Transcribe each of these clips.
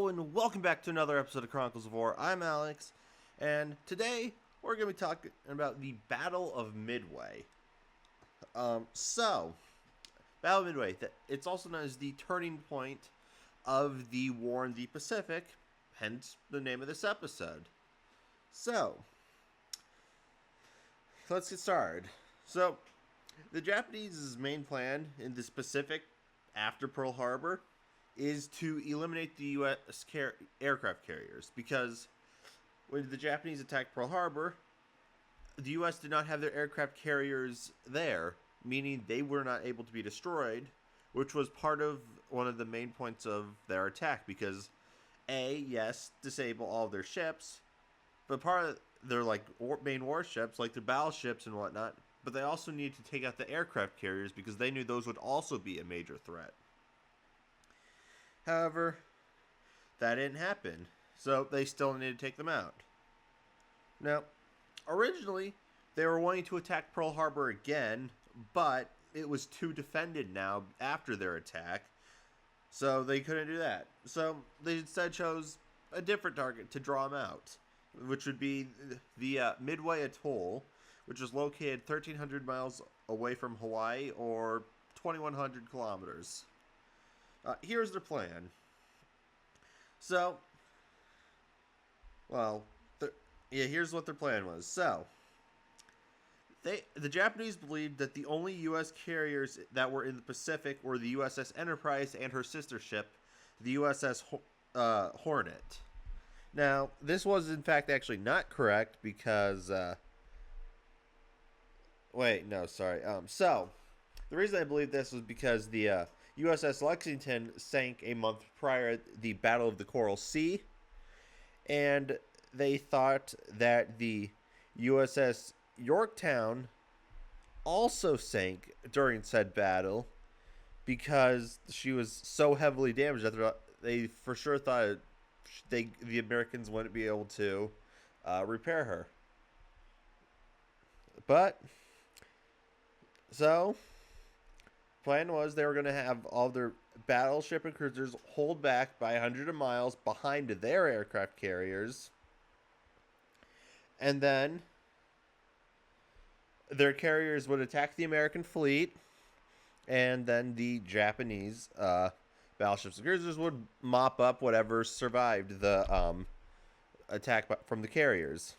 Hello and welcome back to another episode of Chronicles of War. I'm Alex, and today we're going to be talking about the Battle of Midway. Battle of Midway, it's also known as the turning point of the war in the Pacific, hence the name of this episode. So, let's get started. So, the Japanese' main plan in the Pacific after Pearl Harbor is to eliminate the U.S. aircraft carriers, because when the Japanese attacked Pearl Harbor, the U.S. did not have their aircraft carriers there, meaning they were not able to be destroyed, which was part of one of the main points of their attack, because yes, disable all of their ships, but part of their main warships, like their battleships and whatnot, but they also needed to take out the aircraft carriers because they knew those would also be a major threat. However, that didn't happen, so they still needed to take them out. Now, originally, they were wanting to attack Pearl Harbor again, but it was too defended now after their attack, so they couldn't do that. So they instead chose a different target to draw them out, which would be the Midway Atoll, which is located 1,300 miles away from Hawaii, or 2,100 kilometers. Here's their plan. So, here's what their plan was. So, the Japanese believed that the only U.S. carriers that were in the Pacific were the USS Enterprise and her sister ship, the USS Hornet. Now, this was in fact actually not correct because, so, the reason I believe this was because the USS Lexington sank a month prior at the Battle of the Coral Sea, and they thought that the USS Yorktown also sank during said battle because she was so heavily damaged that they for sure thought the Americans wouldn't be able to repair her. But, so, plan was they were going to have all their battleship and cruisers hold back by 100 miles behind their aircraft carriers, and then their carriers would attack the American fleet, and then the Japanese battleships and cruisers would mop up whatever survived the attack from the carriers.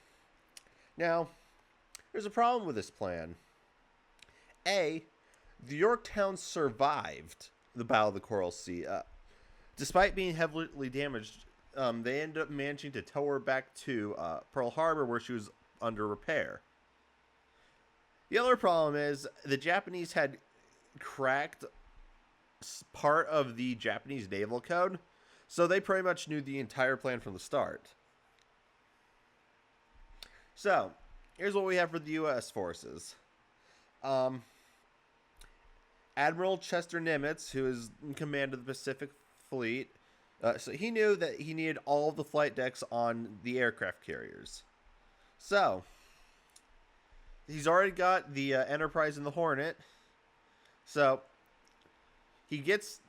Now, there's a problem with this plan. The Yorktown survived the Battle of the Coral Sea. Despite being heavily damaged, they ended up managing to tow her back to Pearl Harbor, where she was under repair. The other problem is the Japanese had cracked part of the Japanese naval code, so they pretty much knew the entire plan from the start. So, here's what we have for the U.S. forces. Admiral Chester Nimitz, who is in command of the Pacific Fleet, so he knew that he needed all of the flight decks on the aircraft carriers. So, he's already got the Enterprise and the Hornet. So, he has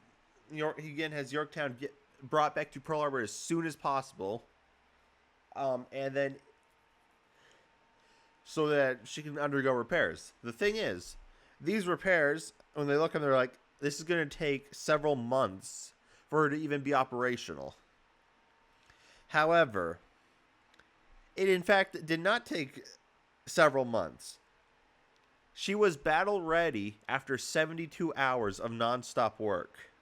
Yorktown brought back to Pearl Harbor as soon as possible, and then so that she can undergo repairs. The thing is, these repairs, when they look and they're like, this is going to take several months for her to even be operational. However, it in fact did not take several months. She was battle ready after 72 hours of nonstop work.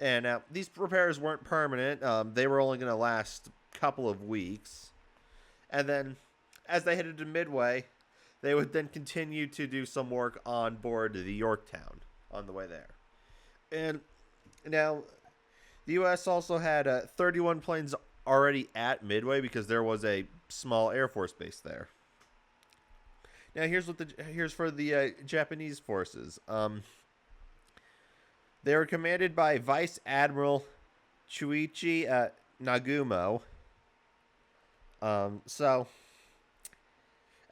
And these repairs weren't permanent. They were only going to last a couple of weeks. And then, as they headed to Midway, they would then continue to do some work on board the Yorktown on the way there. And now, the U.S. also had 31 planes already at Midway because there was a small Air Force base there. Now, here's for the Japanese forces. They were commanded by Vice Admiral Chuichi Nagumo.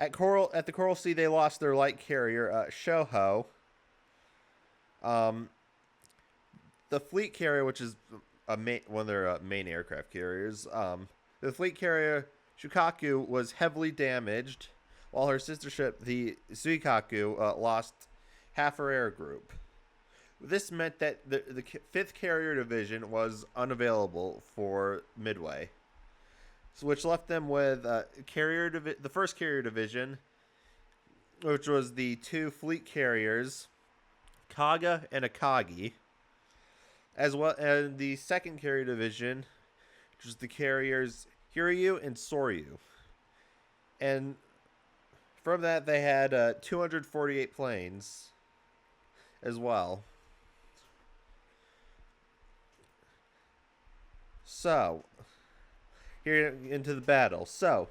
At the Coral Sea, they lost their light carrier, Shoho. The fleet carrier, which is one of their main aircraft carriers. The fleet carrier Shukaku was heavily damaged, while her sister ship, the Suikaku, lost half her air group. This meant that the 5th Carrier Division was unavailable for Midway, which left them with the 1st Carrier Division, which was the 2 fleet carriers, Kaga and Akagi, as well as the 2nd Carrier Division, which was the carriers Hiryu and Soryu. And from that, they had 248 planes as well. So, here into the battle. So,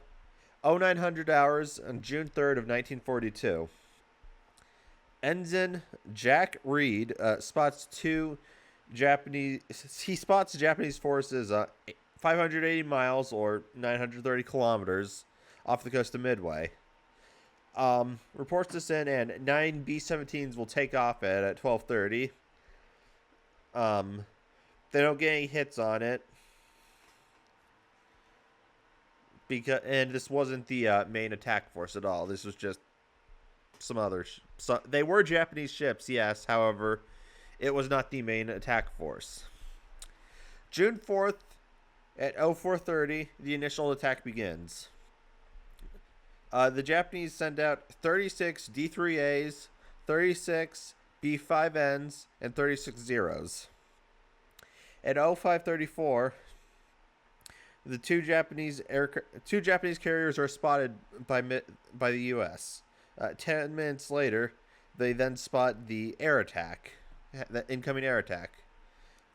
0900 hours on June 3rd of 1942. Ensign Jack Reed spots Japanese forces 580 miles or 930 kilometers off the coast of Midway. Reports this in, and 9 B-17s will take off at 12:30. They don't get any hits on it. And this wasn't the main attack force at all. This was just some other... they were Japanese ships, yes. However, it was not the main attack force. June 4th at 04:30, the initial attack begins. The Japanese send out 36 D3As, 36 B5Ns, and 36 Zeros. At 05:34... the two Japanese carriers are spotted by the U.S. 10 minutes later, they then spot the incoming air attack.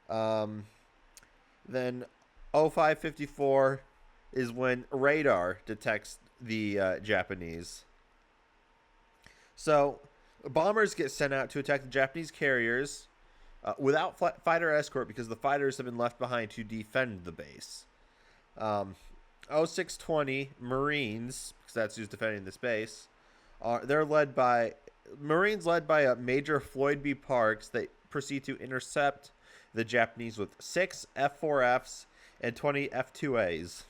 Then 05:54 is when radar detects the Japanese. So bombers get sent out to attack the Japanese carriers without fighter escort because the fighters have been left behind to defend the base. 0620 Marines, because that's who's defending this base, they're led by Major Floyd B. Parks. They proceed to intercept the Japanese with 6 F-4Fs and 20 F-2As.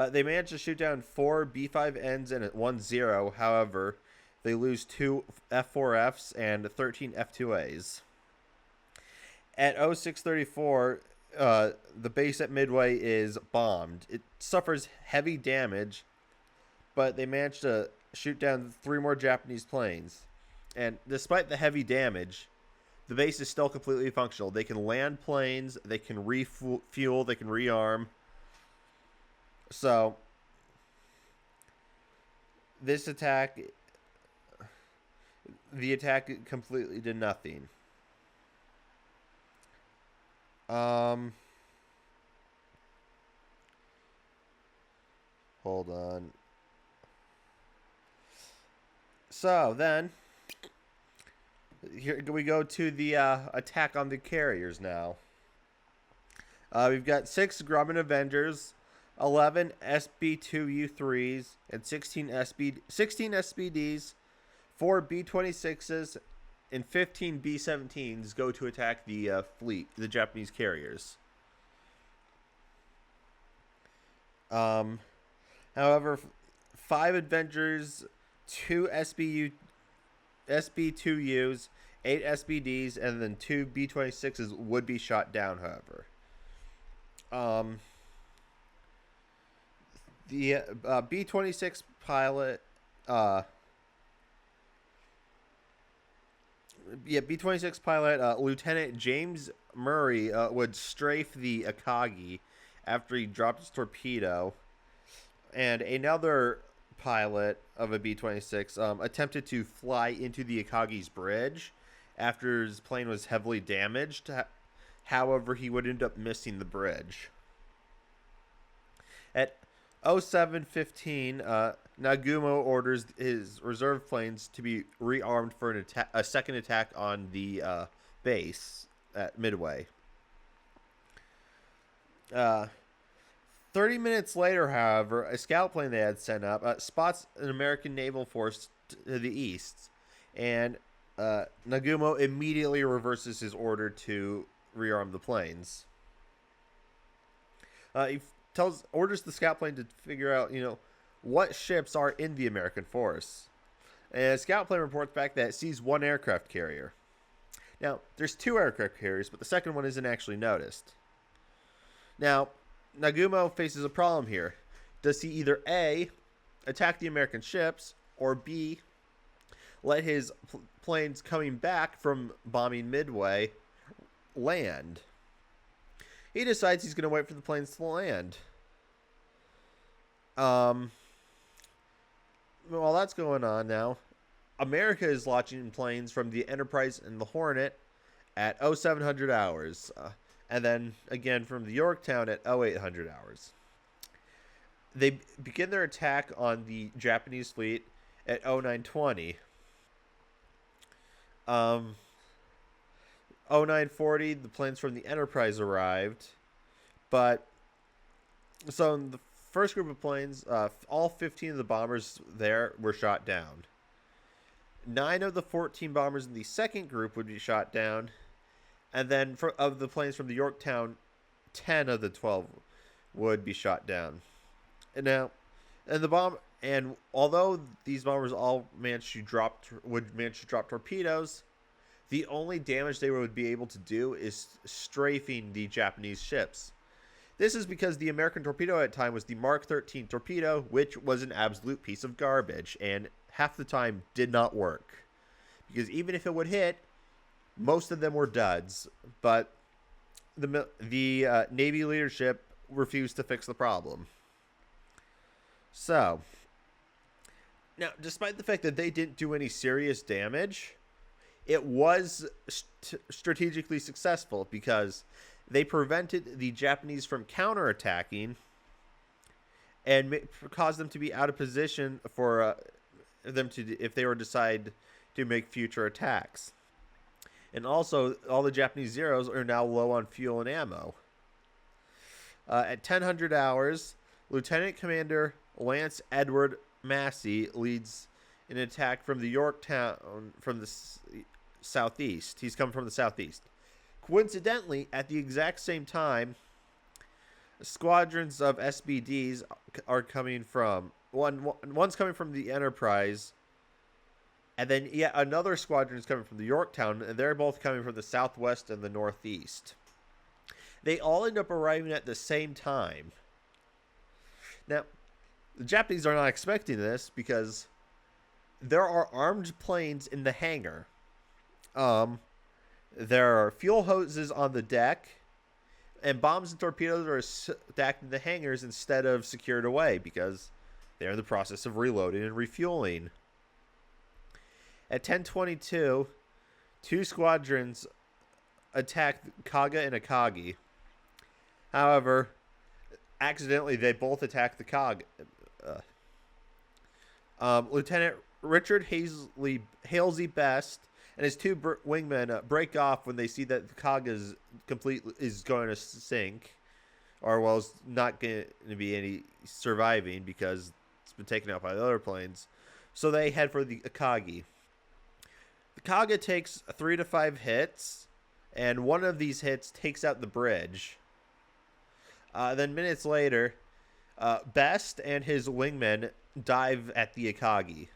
They manage to shoot down 4 B-5Ns and 1 Zero. However, they lose 2 F-4Fs and 13 F-2As. At 0634, the base at Midway is bombed. It suffers heavy damage, but they manage to shoot down 3 more Japanese planes. And despite the heavy damage, the base is still completely functional. They can land planes, they can refuel, they can rearm. So, the attack completely did nothing. Hold on. So then, here we go to the attack on the carriers now. We've got 6 Grumman Avengers, 11 SB-2U3s, and 16 SBDs, 4 B-26s, and 15 B-17s go to attack the fleet, the Japanese carriers. However, 5 Avengers, 2 SB-2Us, 8 SBDs, and then 2 B-26s would be shot down, however. The B-26 pilot... B-26 pilot Lieutenant James Murray would strafe the Akagi after he dropped his torpedo, and another pilot of a B-26 attempted to fly into the Akagi's bridge after his plane was heavily damaged. However, he would end up missing the bridge. At 07:15, Nagumo orders his reserve planes to be rearmed for a second attack on the base at Midway. 30 minutes later, however, a scout plane they had sent up spots an American naval force to the east, and Nagumo immediately reverses his order to rearm the planes. He orders the scout plane to figure out, what ships are in the American force. And a scout plane reports back that it sees one aircraft carrier. Now, there's two aircraft carriers, but the second one isn't actually noticed. Now, Nagumo faces a problem here. Does he either A, attack the American ships, or B, let his planes coming back from bombing Midway land? He decides he's going to wait for the planes to land. While that's going on now, America is launching planes from the Enterprise and the Hornet at 0700 hours. And then again from the Yorktown at 0800 hours. They begin their attack on the Japanese fleet at 0920. 0940, the planes from the Enterprise arrived. But, so in the first group of planes, all 15 of the bombers there were shot down. 9 of the 14 bombers in the second group would be shot down. And then of the planes from the Yorktown, 10 of the 12 would be shot down. And although these bombers all would manage to drop torpedoes, the only damage they would be able to do is strafing the Japanese ships. This is because the American torpedo at the time was the Mark 13 torpedo, which was an absolute piece of garbage, and half the time did not work. Because even if it would hit, most of them were duds, but the Navy leadership refused to fix the problem. So, now, despite the fact that they didn't do any serious damage, it was strategically successful because they prevented the Japanese from counterattacking and caused them to be out of position for them to, if they were decide to make future attacks. And also, all the Japanese Zeros are now low on fuel and ammo. At 1000 hours, Lieutenant Commander Lance Edward Massey leads an attack from the Yorktown from the southeast. He's coming from the southeast. Coincidentally, at the exact same time, squadrons of SBDs are coming from one's coming from the Enterprise, and then yet another squadron is coming from the Yorktown, and they're both coming from the southwest and the northeast. They all end up arriving at the same time. Now, the Japanese are not expecting this because there are armed planes in the hangar. There are fuel hoses on the deck, and bombs and torpedoes are stacked in the hangars instead of secured away because they're in the process of reloading and refueling. At 10:22, two squadrons attack Kaga and Akagi. However, accidentally, they both attack the Kaga. Lieutenant Richard Halsey Best and his two wingmen break off when they see that the Kaga is going to sink, or well, it's not going to be any surviving because it's been taken out by the other planes. So they head for the Akagi. The Kaga takes 3 to 5 hits, and one of these hits takes out the bridge. Then minutes later, Best and his wingmen dive at the Akagi.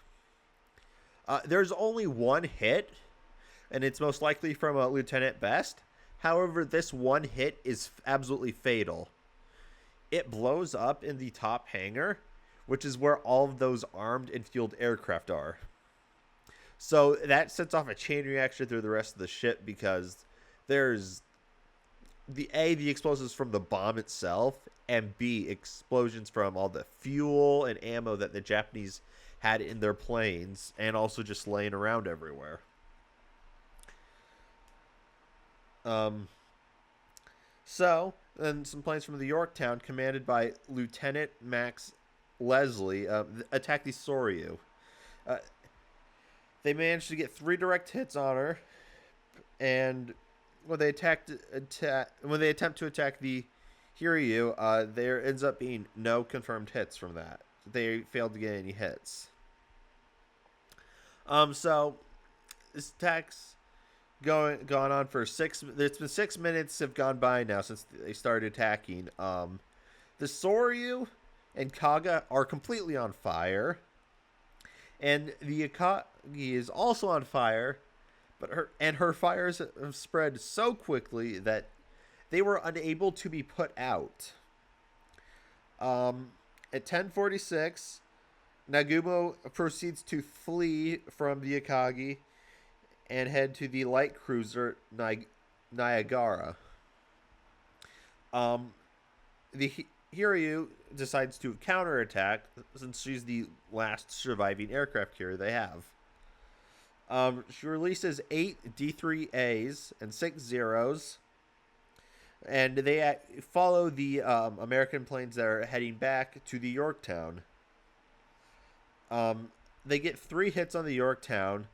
There's only one hit, and it's most likely from Lieutenant Best. However, this one hit is absolutely fatal. It blows up in the top hangar, which is where all of those armed and fueled aircraft are. So that sets off a chain reaction through the rest of the ship because there's the explosives from the bomb itself, and B, explosions from all the fuel and ammo that the Japanese had in their planes and also just laying around everywhere. So then some planes from the Yorktown, commanded by Lieutenant Max Leslie, attack the Soryu. They managed to get 3 direct hits on her, and when they attempt to attack the Hiryu, there ends up being no confirmed hits from that. They failed to get any hits. So this attacks gone on for six. It's been 6 minutes have gone by now since they started attacking. The Soryu and Kaga are completely on fire, and the Akagi is also on fire. But her fires have spread so quickly that they were unable to be put out. Um, at 10:46, Nagumo proceeds to flee from the Akagi and head to the light cruiser Niagara. Um, the Hiryu decides to counterattack since she's the last surviving aircraft carrier they have. She releases 8 D3As and 6 Zeros, and they follow the American planes that are heading back to the Yorktown. Um, they get 3 hits on the Yorktown,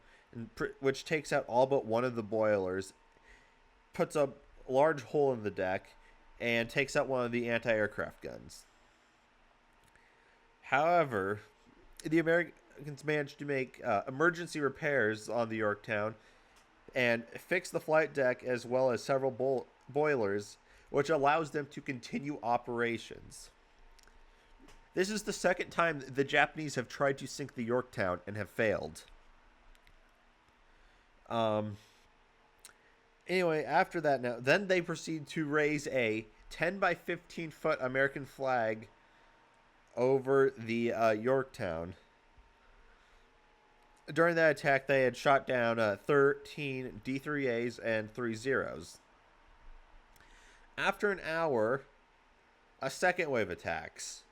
which takes out all but one of the boilers, puts a large hole in the deck, and takes out one of the anti-aircraft guns. However, the Americans managed to make emergency repairs on the Yorktown and fix the flight deck as well as several boilers, which allows them to continue operations. This is the second time the Japanese have tried to sink the Yorktown and have failed. Um, anyway, after that, then they proceed to raise a 10 by 15 foot American flag over the Yorktown. During that attack, they had shot down 13 D3As and 3 Zeros. After an hour, a second wave attacks,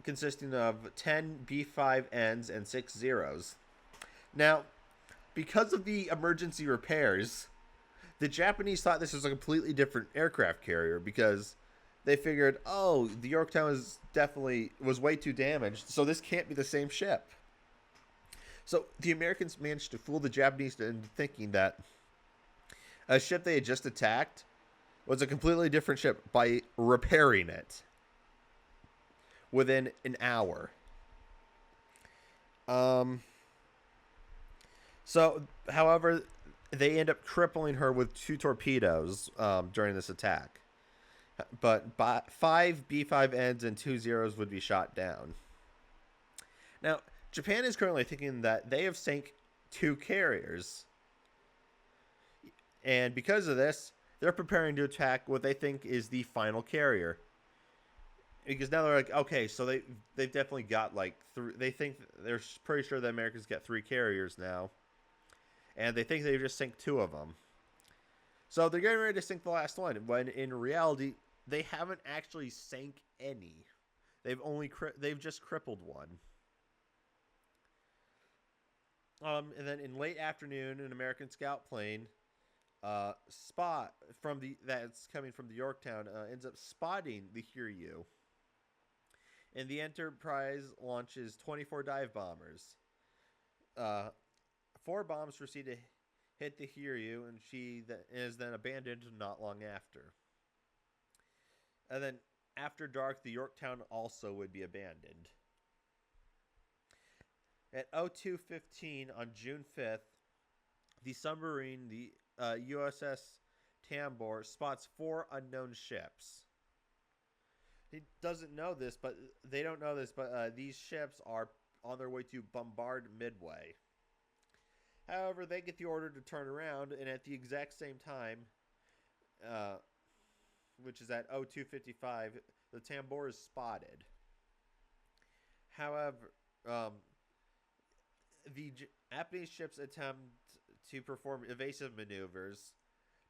consisting of 10 B5Ns and 6 Zeros. Now, because of the emergency repairs, the Japanese thought this was a completely different aircraft carrier because they figured, oh, the Yorktown was way too damaged, so this can't be the same ship. So the Americans managed to fool the Japanese into thinking that a ship they had just attacked was a completely different ship by repairing it within an hour. So, however, they end up crippling her with 2 torpedoes during this attack. But 5 B5Ns and 2 Zeros would be shot down. Now, Japan is currently thinking that they have sank 2 carriers. And because of this, they're preparing to attack what they think is the final carrier. Because now they're like, okay, so they've definitely got like 3. They think they're pretty sure the Americans get 3 carriers now. And they think they've just sank 2 of them. So they're getting ready to sink the last one, when in reality, they haven't actually sank any. They've just crippled one. And then in late afternoon, an American scout plane that's coming from the Yorktown ends up spotting the Hiryu. And the Enterprise launches 24 dive bombers. 4 bombs proceed to hit the Hiryu, and she is then abandoned not long after. And then after dark, the Yorktown also would be abandoned. At 02:15 on June 5th, the submarine, the USS Tambor, spots 4 unknown ships. He doesn't know this, but they don't know this, but these ships are on their way to bombard Midway. However, they get the order to turn around, and at the exact same time, which is at 02:55, the Tambor is spotted. However, the Japanese ships attempt to perform evasive maneuvers,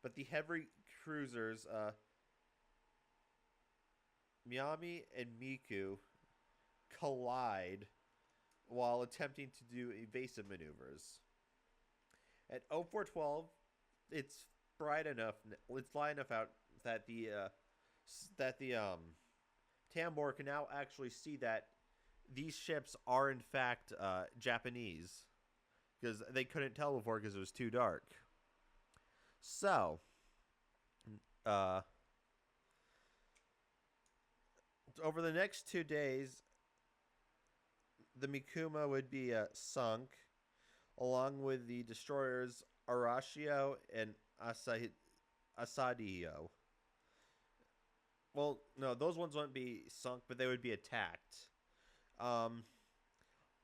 but the heavy cruisers Miami and Miku collide while attempting to do evasive maneuvers. At 04:12, it's light enough out that the Tambor can now actually see that these ships are in fact Japanese, because they couldn't tell before because it was too dark. So, over the next 2 days, the Mikuma would be sunk, along with the destroyers Arashio and Asadio. Well, no, those ones wouldn't be sunk, but they would be attacked. Um,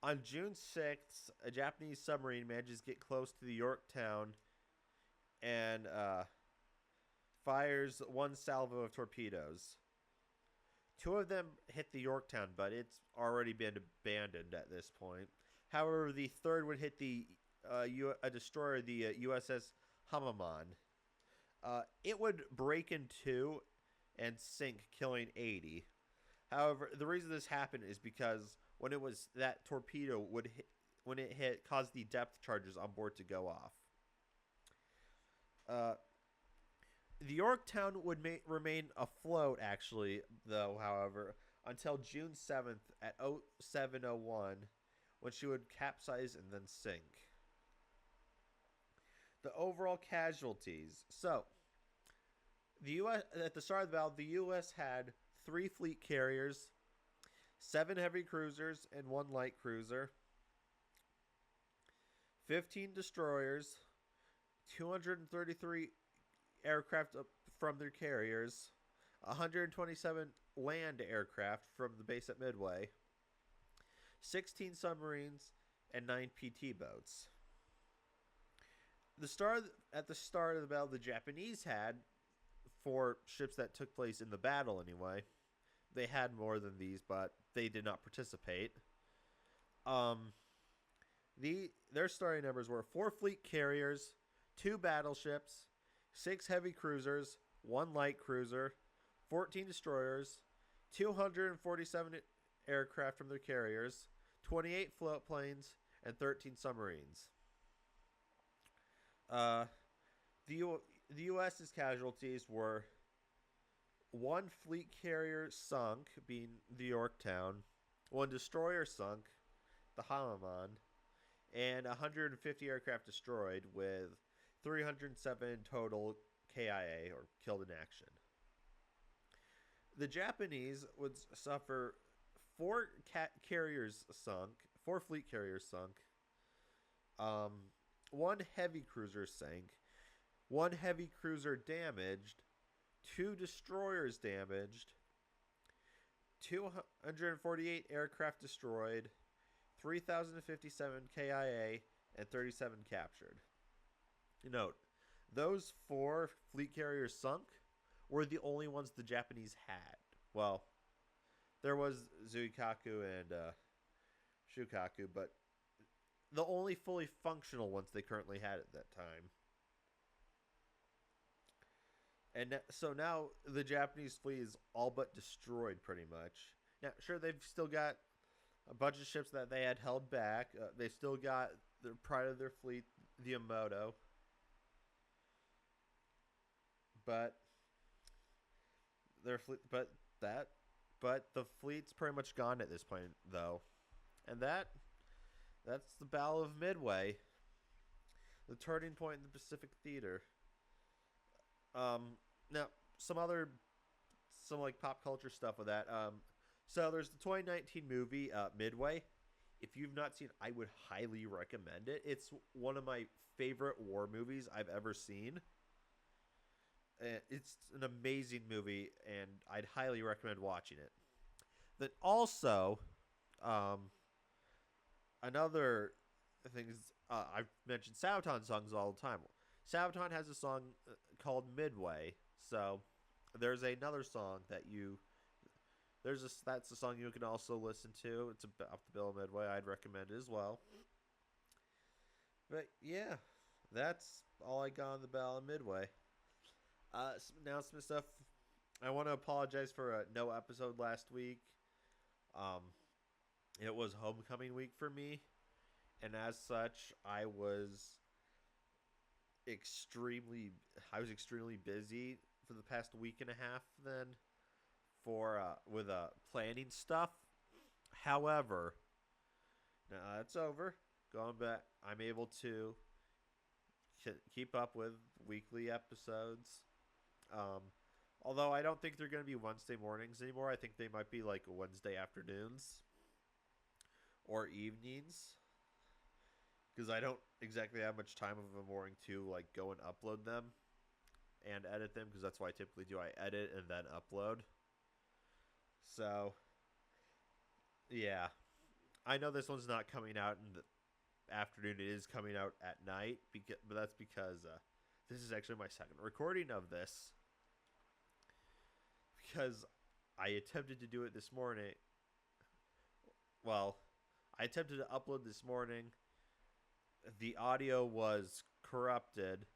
on June 6th, a Japanese submarine manages to get close to the Yorktown and fires one salvo of torpedoes. Two of them hit the Yorktown, but it's already been abandoned at this point. However, the third would hit a destroyer, the USS Hamaman. It would break in two and sink, killing 80. However, the reason this happened is because when it was that torpedo would hit, when it hit, caused the depth charges on board to go off. Uh, the Yorktown would remain afloat, actually, though, however, until June 7th at 07:01, when she would capsize and then sink. The overall casualties. So, the U.S. at the start of the battle, the U.S. had 3 fleet carriers, 7 heavy cruisers, and 1 light cruiser, 15 destroyers, 233 aircraft from their carriers, 127 land aircraft from the base at Midway, 16 submarines, and 9 PT boats. At the start of the battle, the Japanese had 4 ships that took place in the battle anyway. They had more than these, but they did not participate. Their starting numbers were 4 fleet carriers, 2 battleships, 6 heavy cruisers, 1 light cruiser, 14 destroyers, 247 aircraft from their carriers, 28 float planes, and 13 submarines. The U.S.'s casualties were 1 fleet carrier sunk, being the Yorktown, 1 destroyer sunk, the Hamaman, and 150 aircraft destroyed, with 307 total KIA, or killed in action. The Japanese would suffer 4 carriers sunk, 4 fleet carriers sunk, 1 heavy cruiser sank, 1 heavy cruiser damaged, 2 destroyers damaged, 248 aircraft destroyed, 3,057 KIA, and 37 captured. Note, those 4 fleet carriers sunk were the only ones the Japanese had. Well, there was Zuikaku and Shukaku, but the only fully functional ones they currently had at that time. And so now the Japanese fleet is all but destroyed, pretty much. Now, sure, they've still got a bunch of ships that they had held back. They still got the pride of their fleet, the Yamato. But their fleet, but the fleet's pretty much gone at this point, though, and that's the Battle of Midway, the turning point in the Pacific Theater. Now some like pop culture stuff with that. So there's the 2019 movie Midway. If you've not seen it, I would highly recommend it. It's one of my favorite war movies I've ever seen. It's an amazing movie, and I'd highly recommend watching it. Then also, another thing is, I've mentioned Sabaton songs all the time. Sabaton has a song called Midway, so there's another song that's a song you can also listen to. It's about the Bill of Midway. I'd recommend it as well. But yeah, that's all I got on the Battle of Midway. Some announcement stuff. I want to apologize for no episode last week. It was homecoming week for me, and as such, I was extremely busy for the past week and a half. Then, with planning stuff. However, now that's over. Going back, I'm able to keep up with weekly episodes. Although I don't think they're going to be Wednesday mornings anymore. I think they might be like Wednesday afternoons or evenings. because I don't exactly have much time of a morning to like go and upload them and edit them, because that's what I typically do. I edit and then upload. So yeah, I know this one's not coming out in the afternoon. It is coming out at night, but that's because this is actually my second recording of this, because I attempted to do it this morning. Well, I attempted to upload this morning. The audio was corrupted,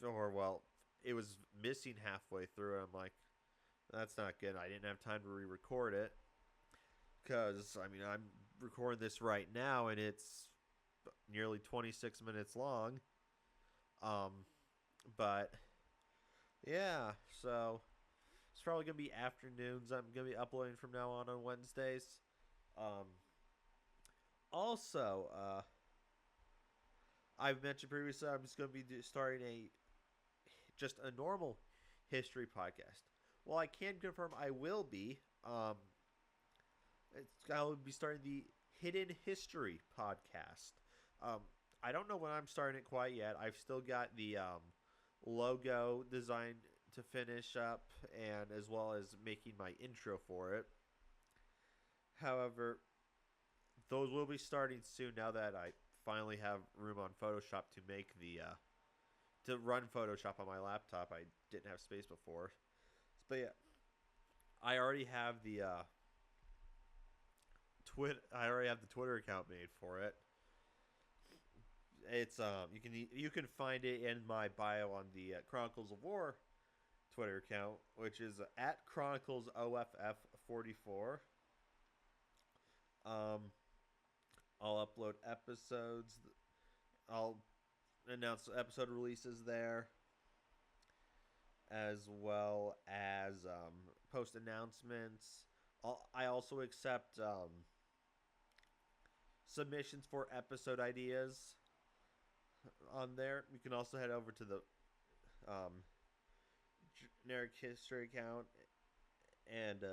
or well, it was missing halfway through. And I'm like, that's not good. I didn't have time to re-record it, because I mean I'm recording this right now and it's nearly 26 minutes long. Um, but yeah, so it's probably gonna be afternoons. I'm gonna be uploading from now on Wednesdays. Um, also, I've mentioned previously I'm just gonna be starting just a normal history podcast. Well, I can confirm I will be. I will be starting the Hidden History podcast. Um, I don't know when I'm starting it quite yet. I've still got the logo design to finish up, and as well as making my intro for it. However, those will be starting soon now that I finally have room on Photoshop to make to run Photoshop on my laptop. I didn't have space before, but yeah, I already have the I already have the Twitter account made for it. It's you can find it in my bio on the Chronicles of War Twitter account, which is at Chronicles OFF44. Um, I'll upload episodes. I'll announce episode releases there, as well as post announcements. I also accept submissions for episode ideas on there. You can also head over to the um, generic history account and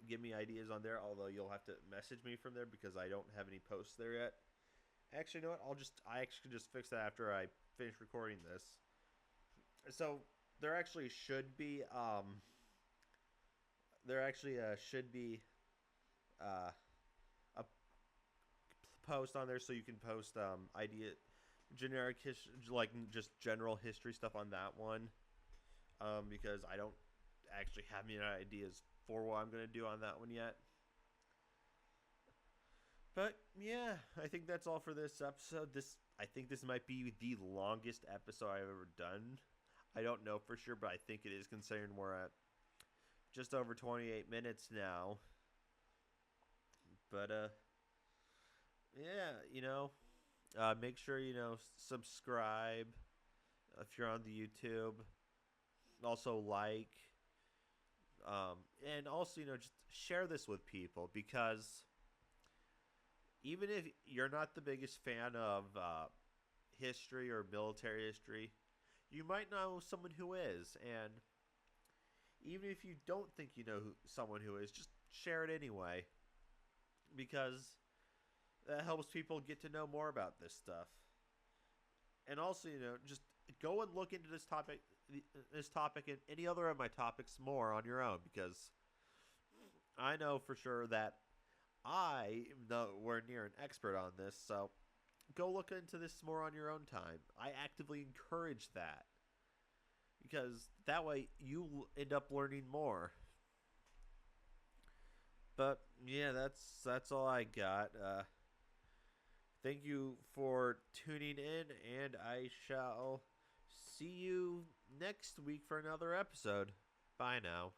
give me ideas on there. Although you'll have to message me from there because I don't have any posts there yet. Actually, you know what? I actually just fix that after I finish recording this. So there actually should be uh, a post on there, so you can post generic history, like just general history stuff on that one. Because I don't actually have any ideas for what I'm gonna do on that one yet. But yeah, I think that's all for this episode. I think this might be the longest episode I've ever done. I don't know for sure, but I think it is, considering we're at just over 28 minutes now. But yeah, make sure subscribe if you're on the YouTube. Also and also just share this with people, because even if you're not the biggest fan of history or military history, you might know someone who is. And even if you don't think you know someone who is, just share it anyway, because that helps people get to know more about this stuff. And also, just go and look into this topic and any other of my topics more on your own, because I know for sure that I am nowhere near an expert on this. So go look into this more on your own time. I actively encourage that, because that way you end up learning more. But yeah, that's all I got. Thank you for tuning in, and I shall see you next week for another episode. Bye now.